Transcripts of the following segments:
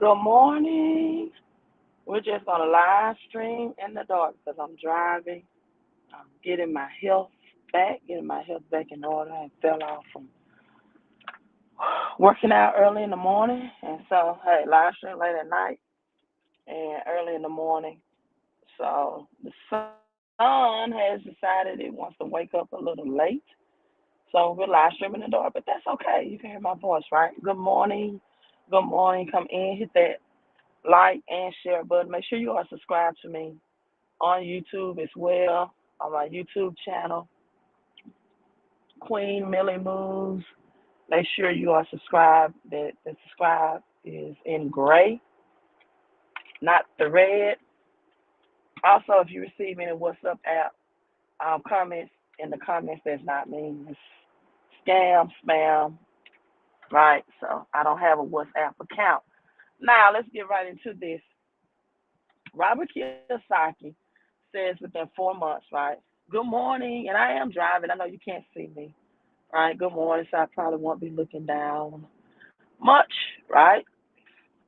Good morning. We're just on a live stream in the dark because I'm driving. I'm getting my health back in order. I fell off from working out early in the morning. And so, hey, live stream late at night and early in the morning. So the sun has decided it wants to wake up a little late. So we're live streaming in the dark, but that's okay. You can hear my voice, right? Good morning. Good morning. Come in, hit that like and share button. Make sure you are subscribed to me on YouTube as well, on my YouTube channel, Queen Millie Moves. Make sure you are subscribed. That the subscribe is in gray, not the red. Also, if you receive any WhatsApp app comments in the comments, that's not me. It's scam, spam, right? So I don't have a WhatsApp account. Now let's get right into this. Robert Kiyosaki says within 4 months, right? Good morning, and I am driving. I know you can't see me, right? Good morning, so I probably won't be looking down much, right?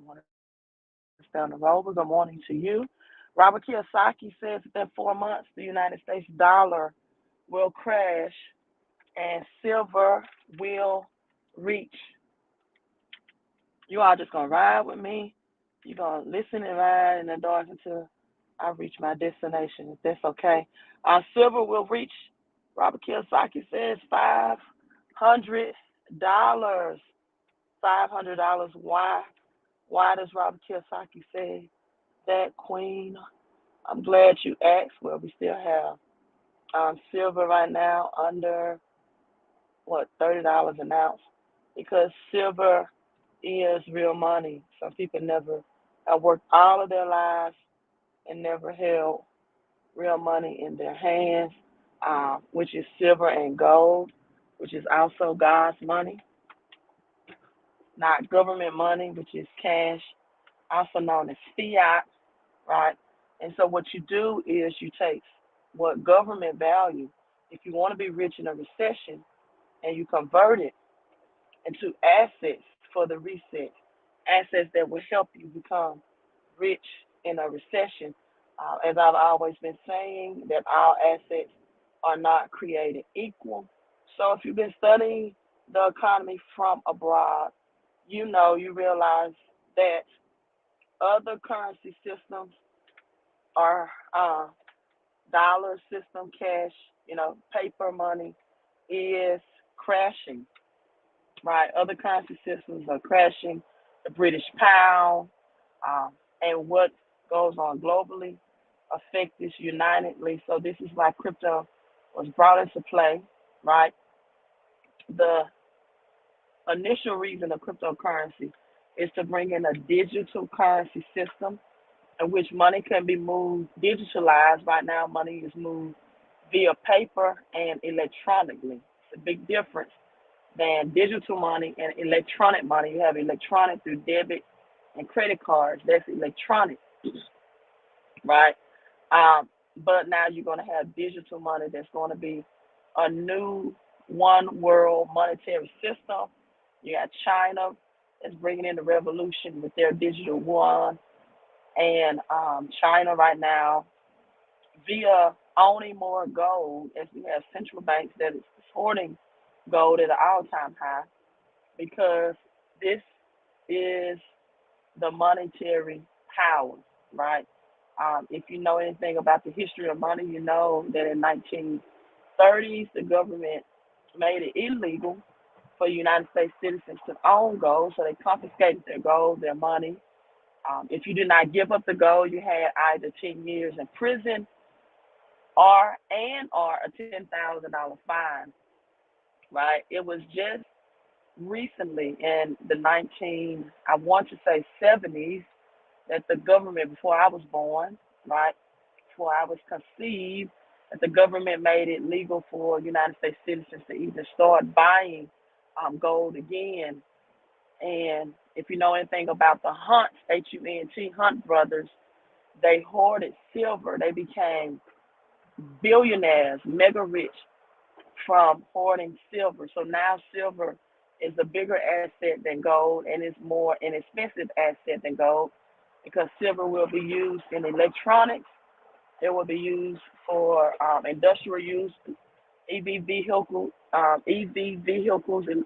I want to stay on the road. But good morning to you. Robert Kiyosaki says within 4 months, the United States dollar will crash and silver will reach. You all just gonna ride with me. You're gonna listen and ride in the dark until I reach my destination, if that's okay. Silver will reach, Robert Kiyosaki says, $500. $500. Why? Why does Robert Kiyosaki say that, Queen? I'm glad you asked. Well, we still have silver right now under what, $30 an ounce, because silver is real money. Some people never have worked all of their lives and never held real money in their hands, which is silver and gold, which is also God's money, not government money, which is cash, also known as fiat, right? And so what you do is you take what government value, if you want to be rich in a recession, and you convert it into assets for the reset, assets that will help you become rich in a recession. As I've always been saying, that all assets are not created equal. So if you've been studying the economy from abroad, you realize that other currency systems are dollar system, cash, paper money is crashing, right? Other currency systems are crashing, the British pound, and what goes on globally affect this unitedly. So this is why crypto was brought into play, right? The initial reason of cryptocurrency is to bring in a digital currency system in which money can be moved digitalized. Right now, money is moved via paper and electronically. It's a big difference than digital money and electronic money. You have electronic through debit and credit cards. That's electronic, right? But now you're going to have digital money that's going to be a new one world monetary system. You got China that's bringing in the revolution with their digital yuan, and China right now, via owning more gold, as we have central banks that is hoarding gold at an all-time high, because this is the monetary power, right? If you know anything about the history of money, you know that in 1930s, the government made it illegal for United States citizens to own gold, so they confiscated their gold, their money. If you did not give up the gold, you had either 10 years in prison or a $10,000 fine, right? It was just recently in the I want to say 70s, that the government, before I was born, right, before I was conceived, that the government made it legal for United States citizens to either start buying gold again. And if you know anything about the Hunt, Hunt, Hunt brothers, they hoarded silver. They became billionaires, mega rich from hoarding silver. So now silver is a bigger asset than gold, and it's more inexpensive asset than gold because silver will be used in electronics. It will be used for industrial use, EV vehicles, and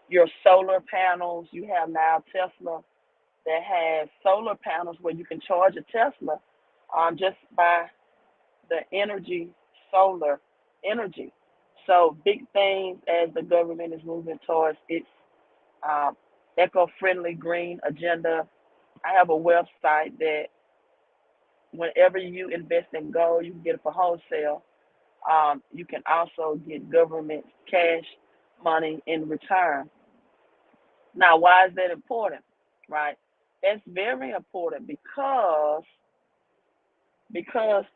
your solar panels. You have now Tesla that has solar panels where you can charge a Tesla just by the energy, solar energy. So big things as the government is moving towards its um, eco-friendly green agenda. I have a website that whenever you invest in gold, you can get it for wholesale. You can also get government cash money in return. Now, why is that important? Right? That's very important because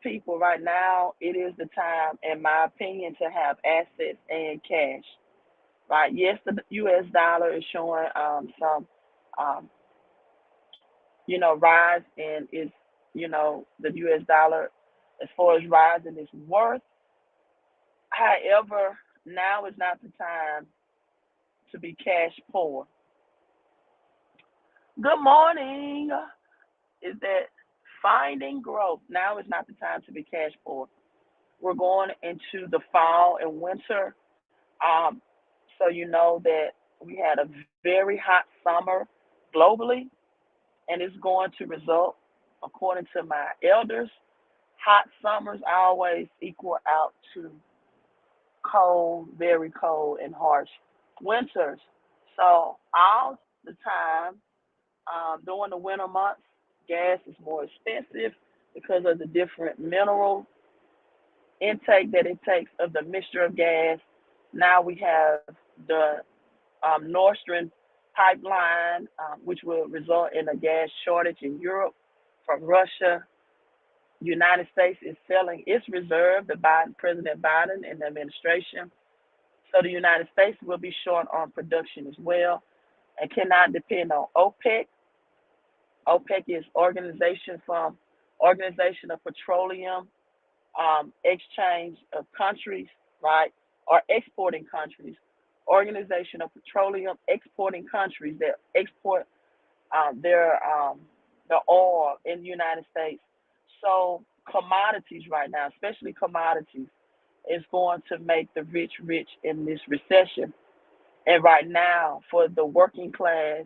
people right now it is the time, in my opinion, to have assets and cash. Right? Yes, the U.S. dollar is showing some, um, rise in its, the U.S. dollar as far as rising its worth. However, now is not the time to be cash poor. Good morning. Is that finding growth? Now is not the time to be cash poor. We're going into the fall and winter. Um, so you know that we had a very hot summer globally, and it's going to result, according to my elders, hot summers always equal out to cold, very cold and harsh winters. So all the time, during the winter months, gas is more expensive because of the different mineral intake that it takes of the mixture of gas. Now we have the Nord Stream pipeline, which will result in a gas shortage in Europe from Russia. United States is selling its reserve, the President Biden and the administration. So the United States will be short on production as well and cannot depend on OPEC. OPEC is Organization of Petroleum Exchange of Countries, right, or exporting countries. Organization of Petroleum Exporting Countries that export their the oil in the United States. So commodities right now, especially commodities, is going to make the rich rich in this recession. And right now, for the working class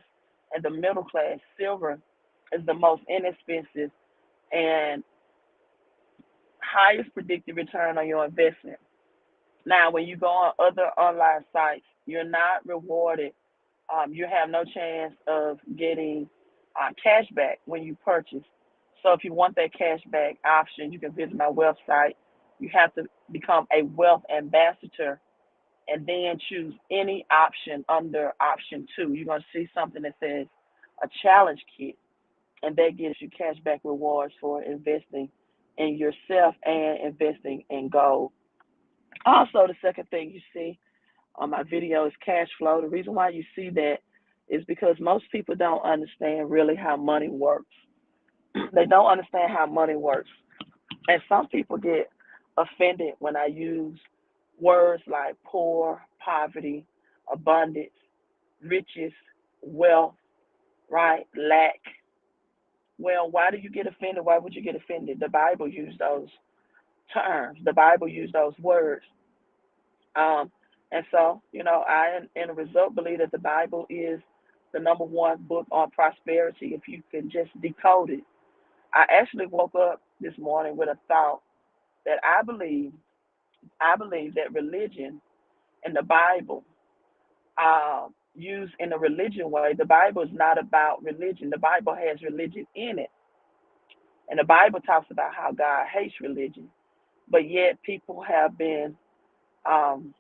and the middle class, silver is the most inexpensive and highest predicted return on your investment. Now, when you go on other online sites, you're not rewarded. You have no chance of getting cash back when you purchase. So if you want that cash back option, you can visit my website. You have to become a wealth ambassador and then choose any option under option two. You're going to see something that says a challenge kit, and that gives you cash back rewards for investing in yourself and investing in gold. Also, the second thing you see on my video is cash flow. The reason why you see that is because most people don't understand really how money works. They don't understand how money works. And some people get offended when I use words like poor, poverty, abundance, riches, wealth, right? Lack. Well, why do you get offended? Why would you get offended? The Bible used those terms. The Bible used those words. Um, and so, I, in a result, believe that the Bible is the number one book on prosperity if you can just decode it. I actually woke up this morning with a thought that I believe that religion and the Bible, used in a religion way, the Bible is not about religion. The Bible has religion in it. And the Bible talks about how God hates religion. But yet people have been um,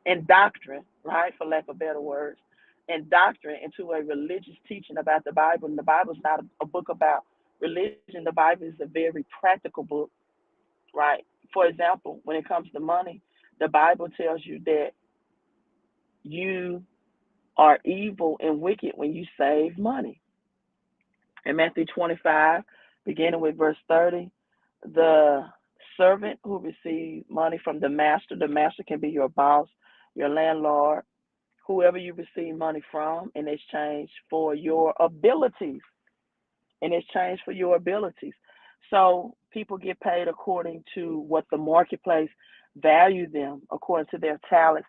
indoctrined, right, for lack of better words, indoctrined into a religious teaching about the Bible. And the Bible is not a book about religion. The Bible is a very practical book, right? For example, when it comes to money, the Bible tells you that you are evil and wicked when you save money. In Matthew 25, beginning with verse 30, the servant who receives money from the master can be your boss, your landlord, whoever you receive money from in exchange for your abilities, in exchange for your abilities. So people get paid according to what the marketplace value them, according to their talents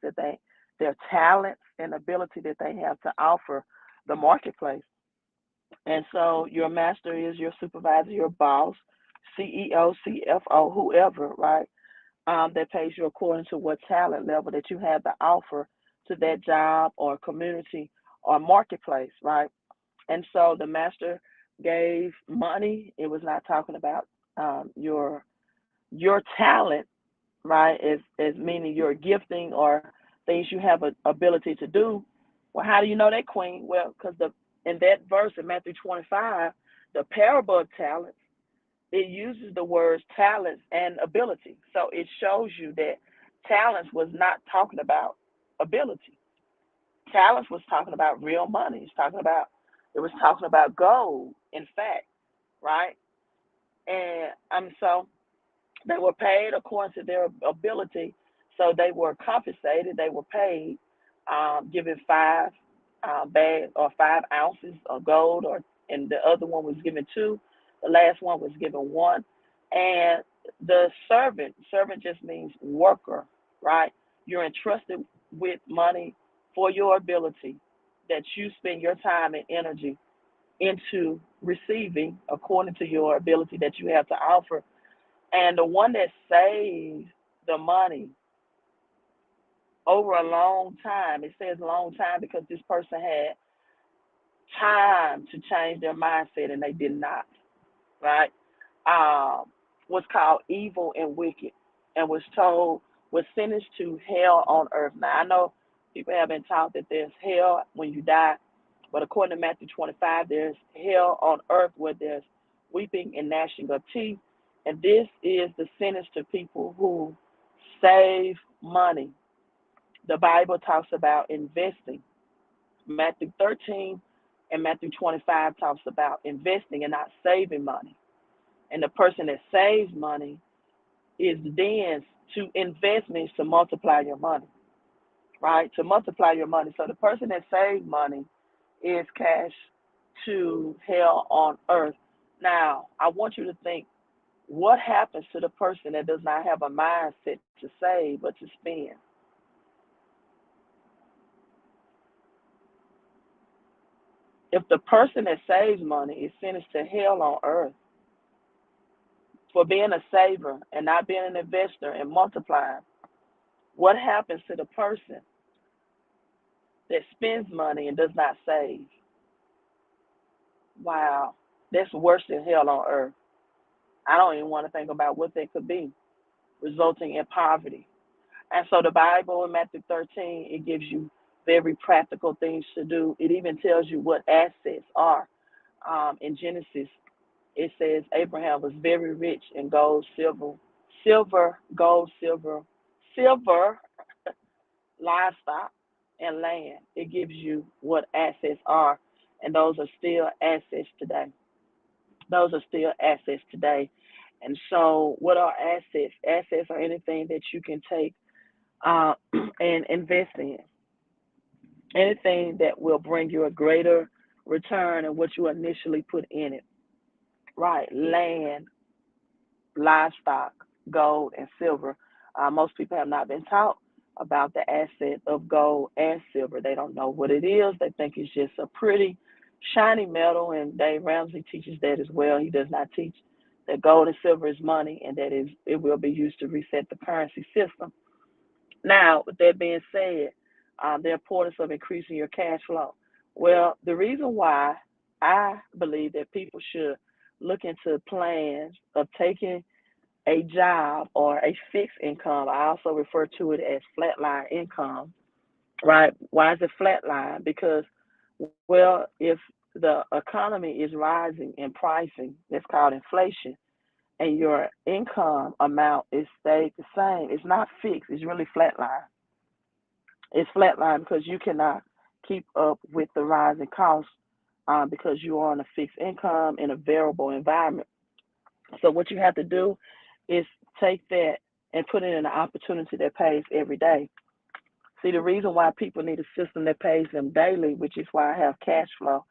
and ability that they have to offer the marketplace. And so your master is your supervisor, your boss, CEO, CFO, whoever, right? That pays you according to what talent level that you have to offer to that job or community or marketplace, right? And so the master gave money. It was not talking about your talent, right? As meaning your gifting or things you have a ability to do. Well, how do you know that, Queen? Well, because the in that verse in Matthew 25, the parable of talents, it uses the words talents and ability. So it shows you that talents was not talking about ability. Talents was talking about real money. It was talking about gold, in fact, right? And so they were paid according to their ability. So they were compensated. They were paid, given five bags or 5 ounces of gold, or and the other one was given two. The last one was given one. And the servant just means worker, right? You're entrusted with money for your ability that you spend your time and energy into receiving according to your ability that you have to offer. And the one that saves the money over a long time, it says long time because this person had time to change their mindset and they did not, right? Um, was called evil and wicked and was told was sentenced to hell on earth. Now I know people have been taught that there's hell when you die, but according to Matthew 25, there's hell on earth where there's weeping and gnashing of teeth. And this is the sentence to people who save money. The Bible talks about investing. Matthew 13 and Matthew 25 talks about investing and not saving money. And the person that saves money is then to invest means to multiply your money, right? To multiply your money. So the person that saves money is cash to hell on earth. Now, I want you to think what happens to the person that does not have a mindset to save but to spend? If the person that saves money is sentenced to hell on earth for being a saver and not being an investor and multiplying, what happens to the person that spends money and does not save? Wow, that's worse than hell on earth. I don't even want to think about what that could be, resulting in poverty. And so the Bible in Matthew 13, it gives you very practical things to do. It even tells you what assets are. In Genesis, it says Abraham was very rich in gold, silver, livestock, and land. It gives you what assets are, and those are still assets today. Those are still assets today. And so, what are assets? Assets are anything that you can take uh, and invest in, anything that will bring you a greater return than what you initially put in it. Right? Land, livestock, gold, and silver. Most people have not been taught about the asset of gold and silver. They don't know what it is. They think it's just a pretty, shiny metal, and Dave Ramsey teaches that as well. He does not teach that gold and silver is money and that it will be used to reset the currency system. Now, with that being said, the importance of increasing your cash flow. Well, the reason why I believe that people should look into plans of taking a job or a fixed income. I also refer to it as flatline income, right? Why is it flatline? Because, well, if the economy is rising in pricing, that's called inflation, and your income amount is stayed the same, it's not fixed, it's really flatline. It's flatline because you cannot keep up with the rising costs because you are on a fixed income in a variable environment. So what you have to do is take that and put it in an opportunity that pays every day. See, the reason why people need a system that pays them daily, which is why I have cash flow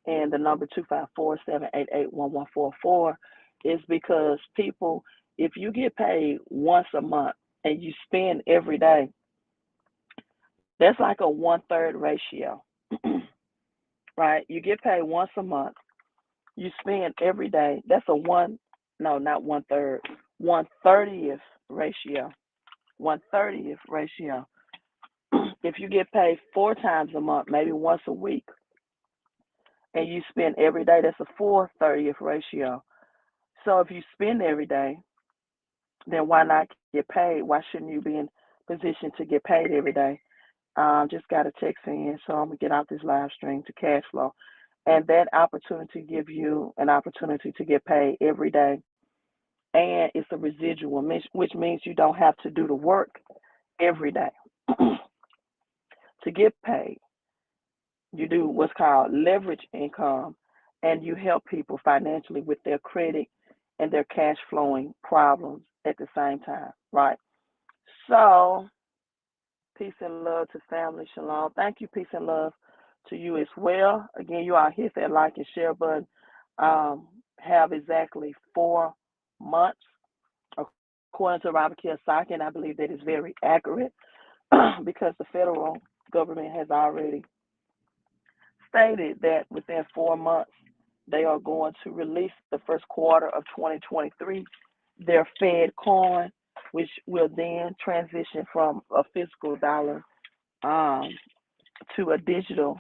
and the number 254-788-1144, is because people, if you get paid once a month and you spend every day, that's like a 1/3 ratio, right? You get paid once a month, you spend every day. That's a one, no, not 1/3, 1/30th ratio. 1/30th ratio. If you get paid 4 times a month, maybe once a week, and you spend every day, that's a 4/30th ratio. So if you spend every day, then why not get paid? Why shouldn't you be in position to get paid every day? Just got a text in, so I'm gonna get out this live stream to cash flow, and that opportunity give you an opportunity to get paid every day, and it's a residual, which means you don't have to do the work every day to get paid. You do what's called leverage income, and you help people financially with their credit and their cash flowing problems at the same time, right? So, peace and love to family. Shalom. Thank you. Peace and love to you as well. Again, you all hit that like and share button. Have exactly 4 months, according to Robert Kiyosaki, and I believe that is very accurate because the federal government has already stated that within 4 months they are going to release the first quarter of 2023 their Fed coin, which will then transition from a physical dollar um, to a digital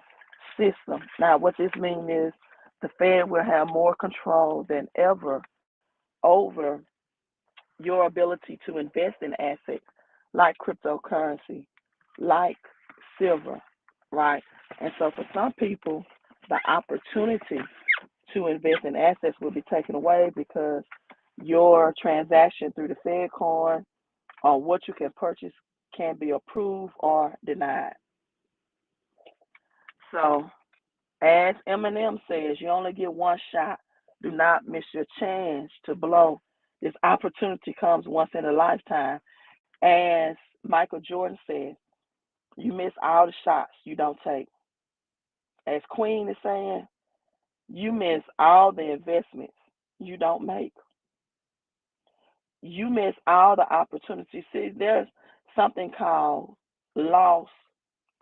system. Now, what this means is the Fed will have more control than ever over your ability to invest in assets like cryptocurrency, like silver, right? And so for some people, the opportunity to invest in assets will be taken away because your transaction through the Fed coin or what you can purchase can be approved or denied. So, as Eminem says, you only get one shot. Do not miss your chance to blow. This opportunity comes once in a lifetime. As Michael Jordan said, you miss all the shots you don't take. As Queen is saying, you miss all the investments you don't make. You miss all the opportunities. See, there's something called lost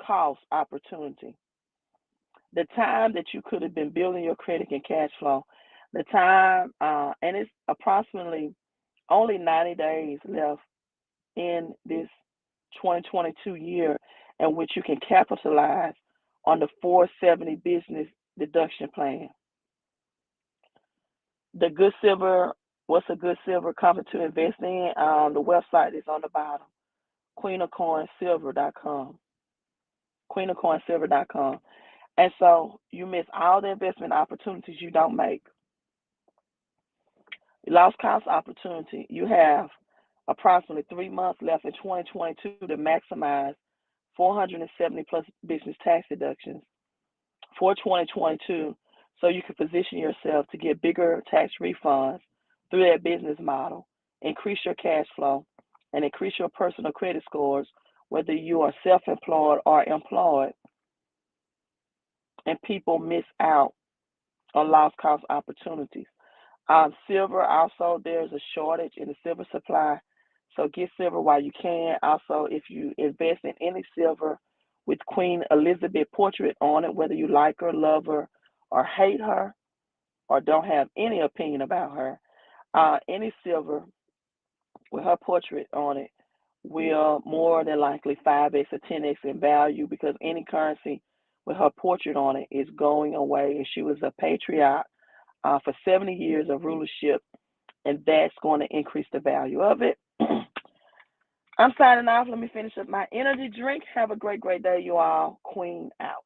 cost opportunity. The time that you could have been building your credit and cash flow, the time, and it's approximately only 90 days left in this 2022 year in which you can capitalize on the 470 business deduction plan. The good silver, what's a good silver company to invest in? The website is on the bottom, queenofcoinsilver.com, queenofcoinsilver.com. And so you miss all the investment opportunities you don't make. Lost cost opportunity, you have approximately 3 months left in 2022 to maximize 470 plus business tax deductions for 2022 so you can position yourself to get bigger tax refunds through that business model, increase your cash flow, and increase your personal credit scores, whether you are self employed or employed. And people miss out on lost cost opportunities. Silver, also, there's a shortage in the silver supply. So get silver while you can. Also, if you invest in any silver with Queen Elizabeth portrait on it, whether you like her, love her, or hate her, or don't have any opinion about her, any silver with her portrait on it will more than likely 5x or 10x in value because any currency with her portrait on it is going away. And she was a patriot for 70 years of rulership, and that's going to increase the value of it. I'm signing off. Let me finish up my energy drink. Have a great, great day, you all. Queen out.